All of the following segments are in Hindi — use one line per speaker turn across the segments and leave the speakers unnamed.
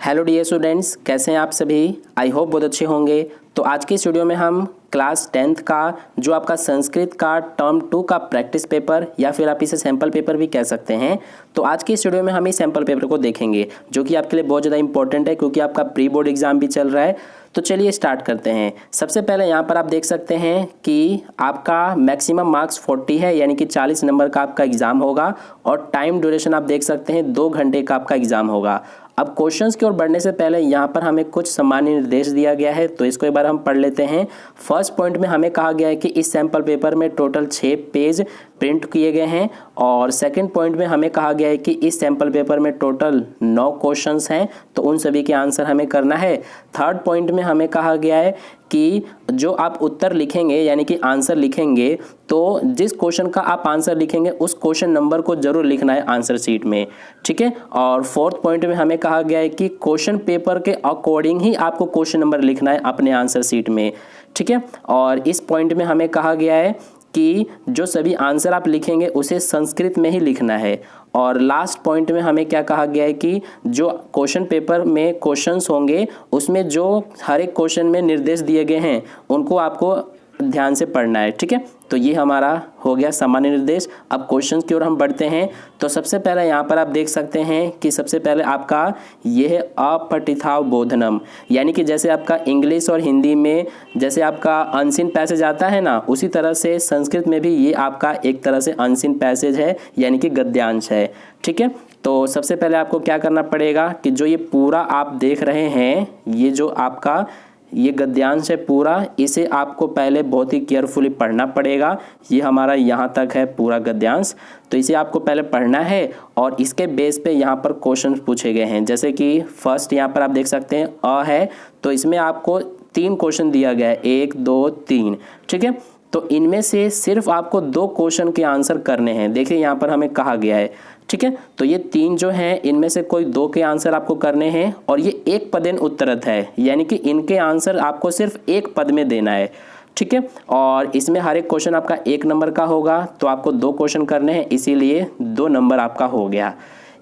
हेलो डियर स्टूडेंट्स, कैसे हैं आप सभी। आई होप बहुत अच्छे होंगे। तो आज की इस वीडियो में हम क्लास 10th का जो आपका संस्कृत का टर्म 2 का प्रैक्टिस पेपर या फिर आप इसे सैम्पल पेपर भी कह सकते हैं। तो आज की इस वीडियो में हम इस सैम्पल पेपर को देखेंगे जो कि आपके लिए बहुत ज़्यादा इंपॉर्टेंट है क्योंकि आपका प्री बोर्ड एग्जाम भी चल रहा है। तो चलिए स्टार्ट करते हैं। सबसे पहले यहाँ पर आप देख सकते हैं कि आपका मैक्सिमम मार्क्स 40 है, यानी कि 40 नंबर का आपका एग्ज़ाम होगा और टाइम ड्यूरेशन आप देख सकते हैं 2 घंटे का आपका एग्ज़ाम होगा। अब क्वेश्चंस की ओर बढ़ने से पहले यहाँ पर हमें कुछ सामान्य निर्देश दिया गया है, तो इसको एक बार हम पढ़ लेते हैं। फर्स्ट पॉइंट में हमें कहा गया है कि इस सैम्पल पेपर में टोटल 6 पेज प्रिंट किए गए हैं और सेकंड पॉइंट में हमें कहा गया है कि इस सैम्पल पेपर में टोटल 9 क्वेश्चंस हैं, तो उन सभी के आंसर हमें करना है। थर्ड पॉइंट में हमें कहा गया है कि जो आप उत्तर लिखेंगे यानी कि आंसर लिखेंगे, तो जिस क्वेश्चन का आप आंसर लिखेंगे उस क्वेश्चन नंबर को जरूर लिखना है आंसर शीट में, ठीक है। और फोर्थ पॉइंट में हमें कहा गया है कि क्वेश्चन पेपर के अकॉर्डिंग ही आपको क्वेश्चन नंबर लिखना है अपने आंसर शीट में, ठीक है। और इस पॉइंट में हमें कहा गया है कि जो सभी आंसर आप लिखेंगे उसे संस्कृत में ही लिखना है। और लास्ट पॉइंट में हमें क्या कहा गया है कि जो क्वेश्चन पेपर में क्वेश्चंस होंगे उसमें जो हर एक क्वेश्चन में निर्देश दिए गए हैं उनको आपको ध्यान से पढ़ना है, ठीक है। तो ये हमारा हो गया सामान्य निर्देश। अब क्वेश्चंस की ओर हम बढ़ते हैं। तो सबसे पहले यहाँ पर आप देख सकते हैं कि सबसे पहले आपका ये है अपठिताव बोधनम, यानी कि जैसे आपका इंग्लिश और हिंदी में जैसे आपका अनसीन पैसेज आता है ना, उसी तरह से संस्कृत में भी ये आपका एक तरह से अनसीन पैसेज है यानी कि गद्यांश है, ठीक है। तो सबसे पहले आपको क्या करना पड़ेगा कि जो ये पूरा आप देख रहे हैं, ये जो आपका ये गद्यांश है पूरा, इसे आपको पहले बहुत ही केयरफुली पढ़ना पड़ेगा। ये हमारा यहाँ तक है पूरा गद्यांश, तो इसे आपको पहले पढ़ना है और इसके बेस पे यहाँ पर क्वेश्चन पूछे गए हैं। जैसे कि फर्स्ट यहाँ पर आप देख सकते हैं अ है, तो इसमें आपको 3 क्वेश्चन दिया गया है, 1 2 3, ठीक है। तो इनमें से सिर्फ आपको 2 क्वेश्चन के आंसर करने हैं। देखिए यहाँ पर हमें कहा गया है, ठीक है। तो ये 3 जो हैं इनमें से कोई 2 के आंसर आपको करने हैं और ये एक पदेन उत्तरत है, यानी कि इनके आंसर आपको सिर्फ एक पद में देना है, ठीक है। और इसमें हर एक क्वेश्चन आपका 1 नंबर का होगा, तो आपको 2 क्वेश्चन करने हैं, इसीलिए 2 नंबर आपका हो गया।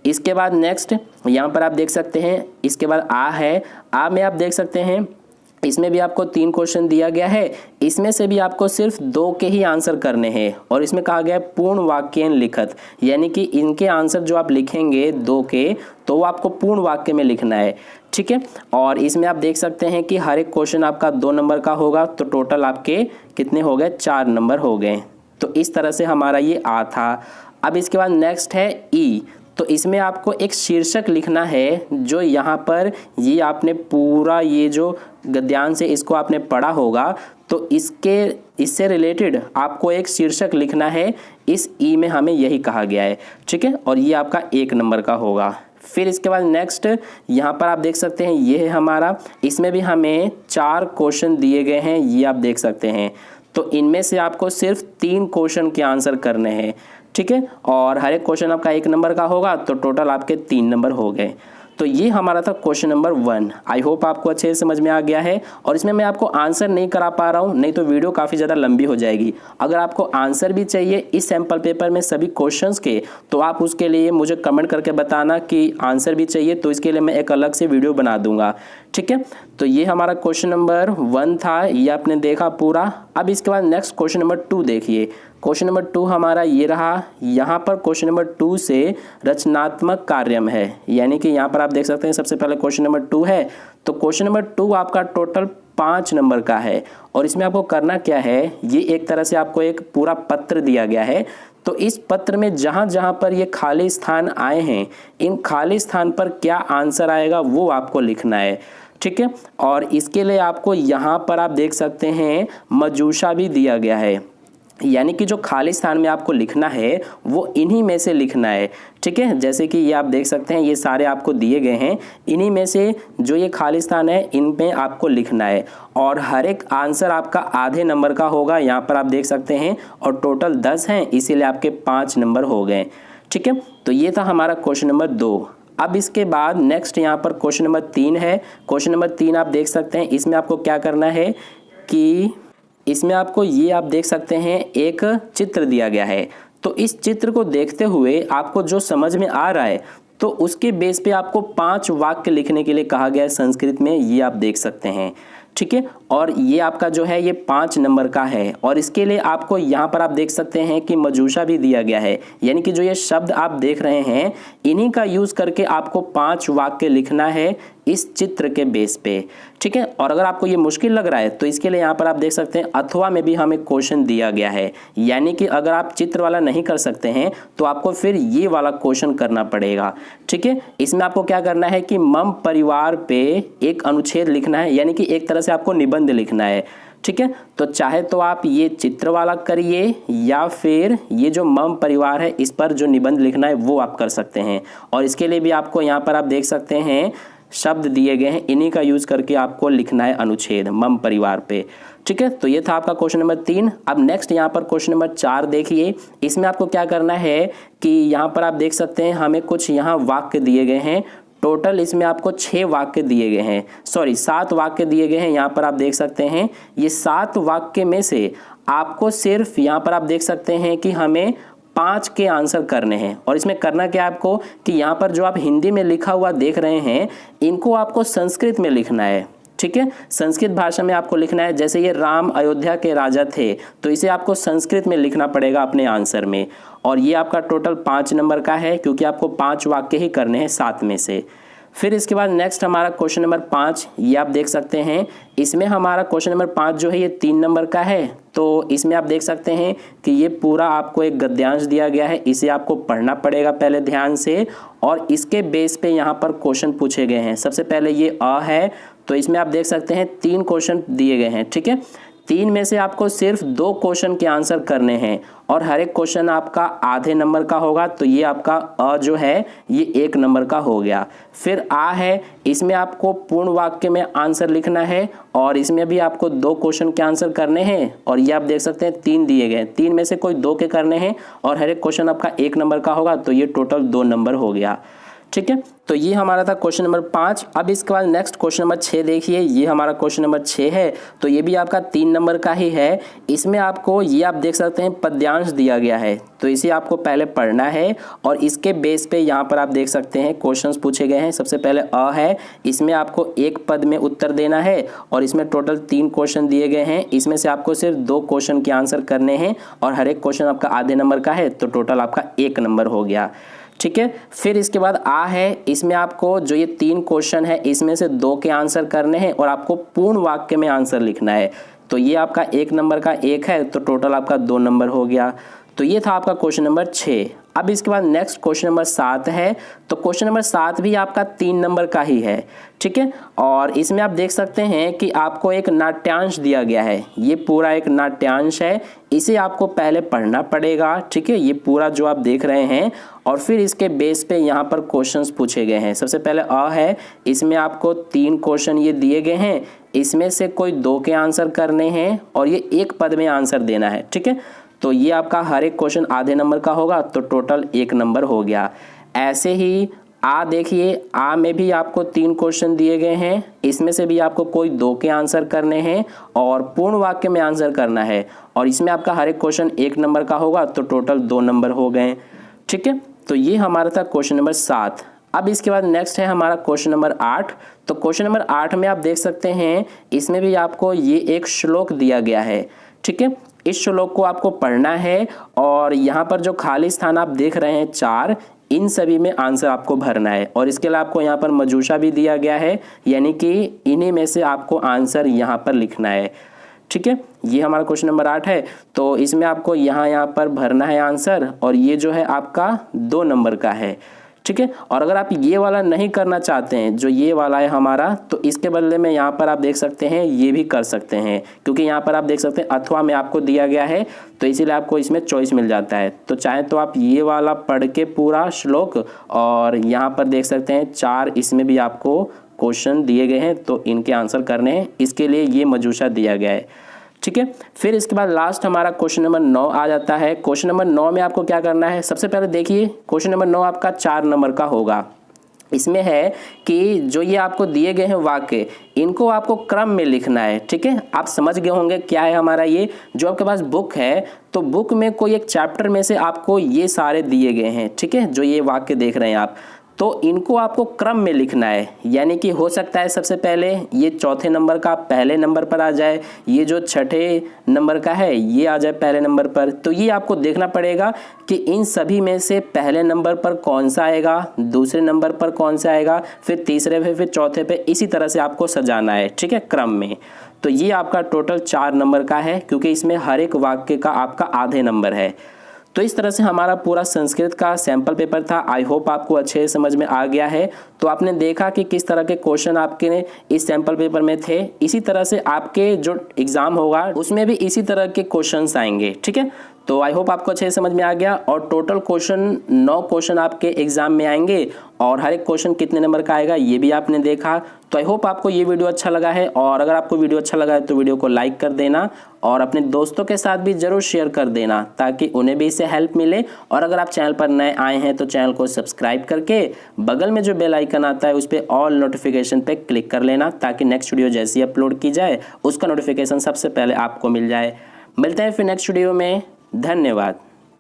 इसके बाद नेक्स्ट यहाँ पर आप देख सकते हैं, इसके बाद आ है। आ में आप देख सकते हैं इसमें भी आपको 3 क्वेश्चन दिया गया है, इसमें से भी आपको सिर्फ 2 के ही आंसर करने हैं और इसमें कहा गया है पूर्ण वाक्यन लिखत, यानी कि इनके आंसर जो आप लिखेंगे 2 के, तो वो आपको पूर्ण वाक्य में लिखना है, ठीक है। और इसमें आप देख सकते हैं कि हर एक क्वेश्चन आपका 2 नंबर का होगा, तो टोटल आपके कितने हो गए, 4 नंबर हो गए। तो इस तरह से हमारा ये आ था। अब इसके बाद नेक्स्ट है ई। तो इसमें आपको एक शीर्षक लिखना है, जो यहाँ पर ये आपने पूरा ये जो गद्यांश है इसको आपने पढ़ा होगा, तो इससे रिलेटेड आपको एक शीर्षक लिखना है। इस ई में हमें यही कहा गया है, ठीक है। और ये आपका 1 नंबर का होगा। फिर इसके बाद नेक्स्ट यहाँ पर आप देख सकते हैं ये है हमारा, इसमें भी हमें 4 क्वेश्चन दिए गए हैं, ये आप देख सकते हैं। तो इनमें से आपको सिर्फ 3 क्वेश्चन के आंसर करने हैं, ठीक है। और हर एक क्वेश्चन आपका 1 नंबर का होगा, तो टोटल आपके 3 नंबर हो गए। तो ये हमारा था क्वेश्चन नंबर 1। आई होप आपको अच्छे से समझ में आ गया है। और इसमें मैं आपको आंसर नहीं करा पा रहा हूँ, नहीं तो वीडियो काफ़ी ज़्यादा लंबी हो जाएगी। अगर आपको आंसर भी चाहिए इस सैम्पल पेपर में सभी क्वेश्चंस के, तो आप उसके लिए मुझे कमेंट करके बताना कि आंसर भी चाहिए, तो इसके लिए मैं एक अलग से वीडियो बना दूंगा, ठीक है। तो ये हमारा क्वेश्चन नंबर 1 था, ये आपने देखा पूरा। अब इसके बाद नेक्स्ट क्वेश्चन नंबर 2 देखिए। क्वेश्चन नंबर 2 हमारा ये रहा। यहाँ पर क्वेश्चन नंबर 2 से रचनात्मक कार्यम है, यानी कि यहाँ पर आप देख सकते हैं सबसे पहले क्वेश्चन नंबर 2 है। तो क्वेश्चन नंबर 2 आपका टोटल 5 नंबर का है और इसमें आपको करना क्या है, ये एक तरह से आपको एक पूरा पत्र दिया गया है। तो इस पत्र में जहाँ जहाँ पर ये खाली स्थान आए हैं, इन खाली स्थान पर क्या आंसर आएगा वो आपको लिखना है, ठीक है। और इसके लिए आपको यहाँ पर आप देख सकते हैं मजूशा भी दिया गया है, यानी कि जो खाली स्थान में आपको लिखना है वो इन्हीं में से लिखना है, ठीक है। जैसे कि ये आप देख सकते हैं ये सारे आपको दिए गए हैं, इन्हीं में से जो ये खाली स्थान है इन पे आपको लिखना है। और हर एक आंसर आपका आधे नंबर का होगा, यहाँ पर आप देख सकते हैं। और टोटल 10 हैं, इसीलिए आपके 5 नंबर हो गए, ठीक है। तो ये था हमारा क्वेश्चन नंबर 2। अब इसके बाद नेक्स्ट यहाँ पर क्वेश्चन नंबर 3 है। क्वेश्चन नंबर 3 आप देख सकते हैं, इसमें आपको क्या करना है कि इसमें आपको ये आप देख सकते हैं एक चित्र दिया गया है। तो इस चित्र को देखते हुए आपको जो समझ में आ रहा है तो उसके बेस पे आपको 5 वाक्य लिखने के लिए कहा गया है संस्कृत में, ये आप देख सकते हैं। ठीक है, और ये आपका जो है ये 5 नंबर का है। और इसके लिए आपको यहाँ पर आप देख सकते हैं कि मजूशा भी दिया गया है, यानी कि जो ये शब्द आप देख रहे हैं इन्हीं का यूज़ करके आपको 5 वाक्य लिखना है इस चित्र के बेस पे। ठीक है, और अगर आपको ये मुश्किल लग रहा है तो इसके लिए यहाँ पर आप देख सकते हैं अथवा में भी हमें क्वेश्चन दिया गया है, यानी कि अगर आप चित्र वाला नहीं कर सकते हैं तो आपको फिर ये वाला क्वेश्चन करना पड़ेगा। ठीक है, इसमें आपको क्या करना है कि मम परिवार पे एक अनुच्छेद लिखना है, यानी कि एक तरह से आपको निबंध लिखना है। ठीक है, तो चाहे तो आप ये चित्र वाला करिए या फिर ये जो मम परिवार है इस पर जो निबंध लिखना है वो आप कर सकते हैं। और इसके लिए भी आपको यहाँ पर आप देख सकते हैं शब्द दिए गए हैं, इन्हीं का यूज़ करके आपको लिखना है अनुच्छेद मम परिवार पे। ठीक है, तो ये था आपका क्वेश्चन नंबर 3। अब नेक्स्ट यहाँ पर क्वेश्चन नंबर 4 देखिए। इसमें आपको क्या करना है कि यहाँ पर आप देख सकते हैं हमें कुछ यहाँ वाक्य दिए गए हैं। टोटल इसमें आपको 6 वाक्य दिए गए हैं, 7 वाक्य दिए गए हैं। यहाँ पर आप देख सकते हैं ये 7 वाक्य में से आपको सिर्फ यहाँ पर आप देख सकते हैं कि हमें 5 के आंसर करने हैं। और इसमें करना क्या है आपको कि यहाँ पर जो आप हिंदी में लिखा हुआ देख रहे हैं इनको आपको संस्कृत में लिखना है। ठीक है, संस्कृत भाषा में आपको लिखना है। जैसे ये राम अयोध्या के राजा थे तो इसे आपको संस्कृत में लिखना पड़ेगा अपने आंसर में। और ये आपका टोटल 5 नंबर का है, क्योंकि आपको 5 वाक्य ही करने हैं 7 में से। फिर इसके बाद नेक्स्ट हमारा क्वेश्चन नंबर 5, ये आप देख सकते हैं। इसमें हमारा क्वेश्चन नंबर 5 जो है ये 3 नंबर का है। तो इसमें आप देख सकते हैं कि ये पूरा आपको एक गद्यांश दिया गया है, इसे आपको पढ़ना पड़ेगा पहले ध्यान से। और इसके बेस पे यहाँ पर क्वेश्चन पूछे गए हैं। सबसे पहले ये अ है, तो इसमें आप देख सकते हैं 3 क्वेश्चन दिए गए हैं। ठीक है, 3 में से आपको सिर्फ 2 क्वेश्चन के आंसर करने हैं और हर एक क्वेश्चन आपका आधे नंबर का होगा। तो ये आपका अ जो है ये 1 नंबर का हो गया। फिर आ है, इसमें आपको पूर्ण वाक्य में आंसर लिखना है और इसमें भी आपको 2 क्वेश्चन के आंसर करने हैं। और ये आप देख सकते हैं 3 दिए गए, 3 में से कोई 2 के करने हैं और हर एक क्वेश्चन आपका 1 नंबर का होगा। तो ये टोटल 2 नंबर हो गया। ठीक है, तो ये हमारा था क्वेश्चन नंबर 5। अब इसके बाद नेक्स्ट क्वेश्चन नंबर 6 देखिए। ये हमारा क्वेश्चन नंबर 6 है, तो ये भी आपका 3 नंबर का ही है। इसमें आपको ये आप देख सकते हैं पद्यांश दिया गया है, तो इसे आपको पहले पढ़ना है और इसके बेस पे यहाँ पर आप देख सकते हैं क्वेश्चंस पूछे गए हैं। सबसे पहले अ है, इसमें आपको 1 पद में उत्तर देना है और इसमें टोटल 3 क्वेश्चन दिए गए हैं। इसमें से आपको सिर्फ 2 क्वेश्चन के आंसर करने हैं और हर एक क्वेश्चन आपका आधे नंबर का है, तो टोटल आपका 1 नंबर हो गया। ठीक है, फिर इसके बाद आ है, इसमें आपको जो ये 3 क्वेश्चन है इसमें से 2 के आंसर करने हैं और आपको पूर्ण वाक्य में आंसर लिखना है। तो ये आपका 1 नंबर का 1 है, तो टोटल आपका 2 नंबर हो गया। तो ये था आपका क्वेश्चन नंबर 6। अब इसके बाद नेक्स्ट क्वेश्चन नंबर 7 है, तो क्वेश्चन नंबर 7 भी आपका 3 नंबर का ही है। ठीक है, और इसमें आप देख सकते हैं कि आपको एक नाट्यांश दिया गया है। ये पूरा एक नाट्यांश है, इसे आपको पहले पढ़ना पड़ेगा। ठीक है, ये पूरा जो आप देख रहे हैं और फिर इसके बेस पे यहाँ पर क्वेश्चंस पूछे गए हैं। सबसे पहले अ है, इसमें आपको 3 क्वेश्चन ये दिए गए हैं, इसमें से कोई 2 के आंसर करने हैं और ये 1 पद में आंसर देना है। ठीक है, तो ये आपका हर एक क्वेश्चन आधे नंबर का होगा, तो टोटल 1 नंबर हो गया। ऐसे ही आ देखिए, आ में भी आपको 3 क्वेश्चन दिए गए हैं, इसमें से भी आपको कोई 2 के आंसर करने हैं और पूर्ण वाक्य में आंसर करना है और इसमें आपका हर एक क्वेश्चन 1 नंबर का होगा, तो टोटल 2 नंबर हो गए। ठीक है, तो ये हमारा था क्वेश्चन नंबर 7। अब इसके बाद नेक्स्ट है हमारा क्वेश्चन नंबर 8। तो क्वेश्चन नंबर 8 में आप देख सकते हैं इसमें भी आपको ये एक श्लोक दिया गया है। ठीक है, इस श्लोक को आपको पढ़ना है और यहाँ पर जो खाली स्थान आप देख रहे हैं 4, इन सभी में आंसर आपको भरना है। और इसके लिए आपको यहाँ पर मजूशा भी दिया गया है, यानी कि इन्हीं में से आपको आंसर यहाँ पर लिखना है। ठीक है, ये हमारा क्वेश्चन नंबर 8 है, तो इसमें आपको यहाँ पर भरना है आंसर और ये जो है आपका 2 नंबर का है। ठीक है, और अगर आप ये वाला नहीं करना चाहते हैं, जो ये वाला है हमारा, तो इसके बदले में यहाँ पर आप देख सकते हैं ये भी कर सकते हैं, क्योंकि यहाँ पर आप देख सकते हैं अथवा में आपको दिया गया है, तो इसीलिए आपको इसमें चॉइस मिल जाता है। तो चाहे तो आप ये वाला पढ़ के पूरा श्लोक और यहाँ पर देख सकते हैं 4 इसमें भी आपको क्वेश्चन दिए गए हैं, तो इनके आंसर करने हैं, इसके लिए ये मजूशा दिया गया है। ठीक है, फिर इसके बाद लास्ट हमारा क्वेश्चन नंबर 9 आ जाता है। क्वेश्चन नंबर 9 में आपको क्या करना है, सबसे पहले देखिए क्वेश्चन नंबर 9 आपका 4 नंबर का होगा। इसमें है कि जो ये आपको दिए गए हैं वाक्य, इनको आपको क्रम में लिखना है। ठीक है, आप समझ गए होंगे क्या है हमारा ये, जो आपके पास बुक है, तो बुक में कोई एक चैप्टर में से आपको ये सारे दिए गए हैं। ठीक है, जो ये वाक्य देख रहे हैं आप, तो इनको आपको क्रम में लिखना है, यानी कि हो सकता है सबसे पहले ये चौथे नंबर का पहले नंबर पर आ जाए, ये जो छठे नंबर का है ये आ जाए पहले नंबर पर। तो ये आपको देखना पड़ेगा कि इन सभी में से पहले नंबर पर कौन सा आएगा, दूसरे नंबर पर कौन सा आएगा, फिर तीसरे पे, फिर चौथे पे, इसी तरह से आपको सजाना है, ठीक है, क्रम में। तो ये आपका टोटल 4 नंबर का है, क्योंकि इसमें हर एक वाक्य का आपका आधे नंबर है। तो इस तरह से हमारा पूरा संस्कृत का सैंपल पेपर था। आई होप आपको अच्छे से समझ में आ गया है। तो आपने देखा कि किस तरह के क्वेश्चन आपके इस सैंपल पेपर में थे। इसी तरह से आपके जो एग्ज़ाम होगा उसमें भी इसी तरह के क्वेश्चंस आएंगे, ठीक है। तो आई होप आपको अच्छे से समझ में आ गया। और टोटल क्वेश्चन 9 क्वेश्चन आपके एग्जाम में आएंगे और हर एक क्वेश्चन कितने नंबर का आएगा ये भी आपने देखा। तो आई होप आपको ये वीडियो अच्छा लगा है, और अगर आपको वीडियो अच्छा लगा है तो वीडियो को लाइक कर देना और अपने दोस्तों के साथ भी ज़रूर शेयर कर देना, ताकि उन्हें भी इससे हेल्प मिले। और अगर आप चैनल पर नए आए हैं तो चैनल को सब्सक्राइब करके बगल में जो बेल आइकन आता है उस पर ऑल नोटिफिकेशन पे क्लिक कर लेना, ताकि नेक्स्ट वीडियो जैसी अपलोड की जाए उसका नोटिफिकेशन सबसे पहले आपको मिल जाए। मिलते हैं फिर नेक्स्ट वीडियो में। धन्यवाद।